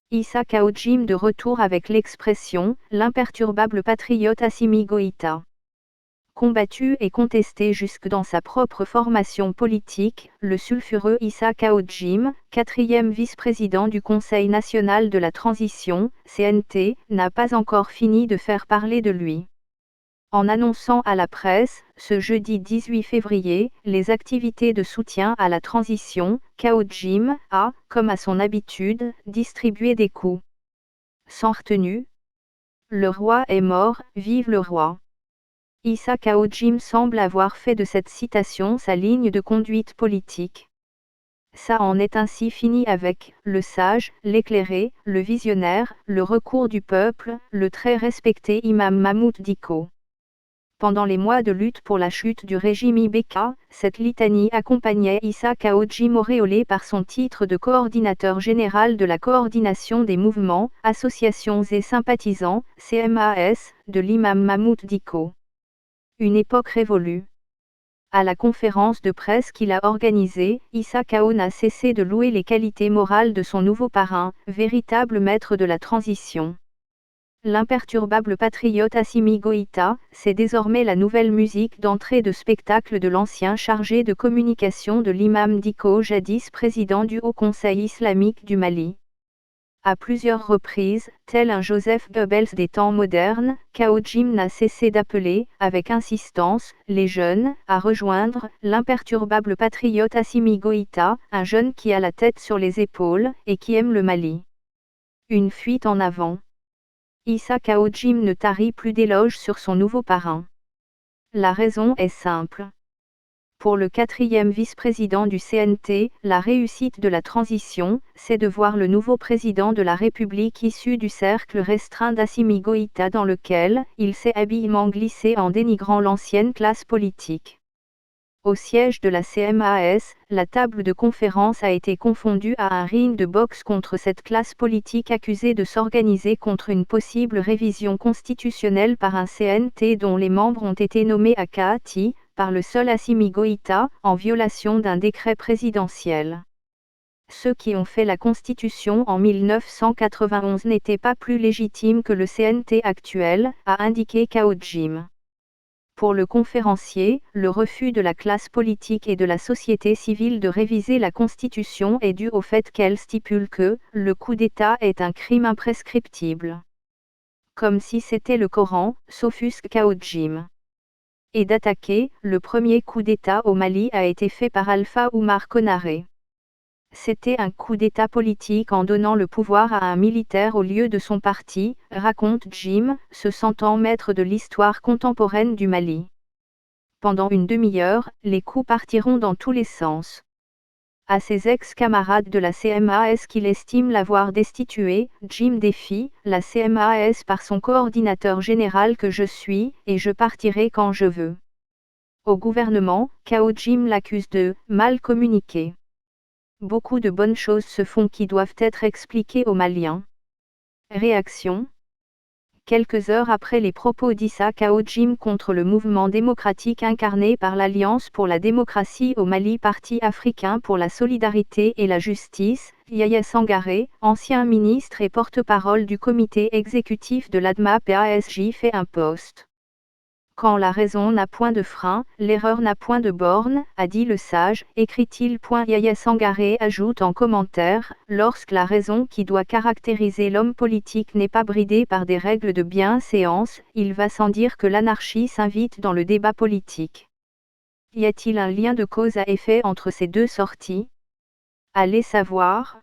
Issa Kaojim de retour avec l'expression « l'imperturbable patriote Assimi Goïta ». Combattu et contesté jusque dans sa propre formation politique, le sulfureux Issa Kaojim, quatrième vice-président du Conseil national de la transition, CNT, n'a pas encore fini de faire parler de lui. En annonçant à la presse, ce jeudi 18 février, les activités de soutien à la transition, Kaojim a, comme à son habitude, distribué des coups. Sans retenue. Le roi est mort, vive le roi. Issa Kaojim semble avoir fait de cette citation sa ligne de conduite politique. Ça en est ainsi fini avec le sage, l'éclairé, le visionnaire, le recours du peuple, le très respecté imam Mahmoud Dicko. Pendant les mois de lutte pour la chute du régime IBK, cette litanie accompagnait Issa Kaojim auréolé par son titre de coordinateur général de la coordination des mouvements, associations et sympathisants, CMAS, de l'imam Mahmoud Dicko. Une époque révolue. À la conférence de presse qu'il a organisée, Issa Kao n'a cessé de louer les qualités morales de son nouveau parrain, véritable maître de la transition. L'imperturbable patriote Assimi Goïta, c'est désormais la nouvelle musique d'entrée de spectacle de l'ancien chargé de communication de l'imam Dicko, jadis président du Haut Conseil islamique du Mali. À plusieurs reprises, tel un Joseph Goebbels des temps modernes, Kaojim n'a cessé d'appeler, avec insistance, les jeunes, à rejoindre l'imperturbable patriote Assimi Goïta, un jeune qui a la tête sur les épaules, et qui aime le Mali. Une fuite en avant. Issa Kaojim ne tarit plus d'éloges sur son nouveau parrain. La raison est simple. Pour le quatrième vice-président du CNT, la réussite de la transition, c'est de voir le nouveau président de la République issu du cercle restreint d'Assimi Goïta dans lequel il s'est habilement glissé en dénigrant l'ancienne classe politique. Au siège de la CMAS, la table de conférence a été confondue à un ring de boxe contre cette classe politique accusée de s'organiser contre une possible révision constitutionnelle par un CNT dont les membres ont été nommés à Kahati, par le seul Assimi Goïta, en violation d'un décret présidentiel. Ceux qui ont fait la Constitution en 1991 n'étaient pas plus légitimes que le CNT actuel, a indiqué Kaojim. Pour le conférencier, le refus de la classe politique et de la société civile de réviser la Constitution est dû au fait qu'elle stipule que « le coup d'État est un crime imprescriptible ». Comme si c'était le Coran, s'offusque Kaojim. Et d'attaquer, le premier coup d'État au Mali a été fait par Alpha Oumar Konaré. C'était un coup d'État politique en donnant le pouvoir à un militaire au lieu de son parti, raconte Jim, se sentant maître de l'histoire contemporaine du Mali. Pendant une demi-heure, les coups partiront dans tous les sens. À ses ex-camarades de la CMAS qu'il estime l'avoir destitué, Jim défie la CMAS par son coordinateur général que je suis, et je partirai quand je veux. Au gouvernement, Kaojim l'accuse de « mal communiquer ». Beaucoup de bonnes choses se font qui doivent être expliquées aux Maliens. Réaction. Quelques heures après les propos d'Issa Kaojim contre le mouvement démocratique incarné par l'Alliance pour la démocratie au Mali, Parti africain pour la solidarité et la justice, Yaya Sangaré, ancien ministre et porte-parole du comité exécutif de l'ADMA-PASJ, fait un post. Quand la raison n'a point de frein, l'erreur n'a point de borne, a dit le sage, écrit-il. Yaya Sangaré ajoute en commentaire, lorsque la raison qui doit caractériser l'homme politique n'est pas bridée par des règles de bienséance, il va sans dire que l'anarchie s'invite dans le débat politique. Y a-t-il un lien de cause à effet entre ces deux sorties ? Allez savoir.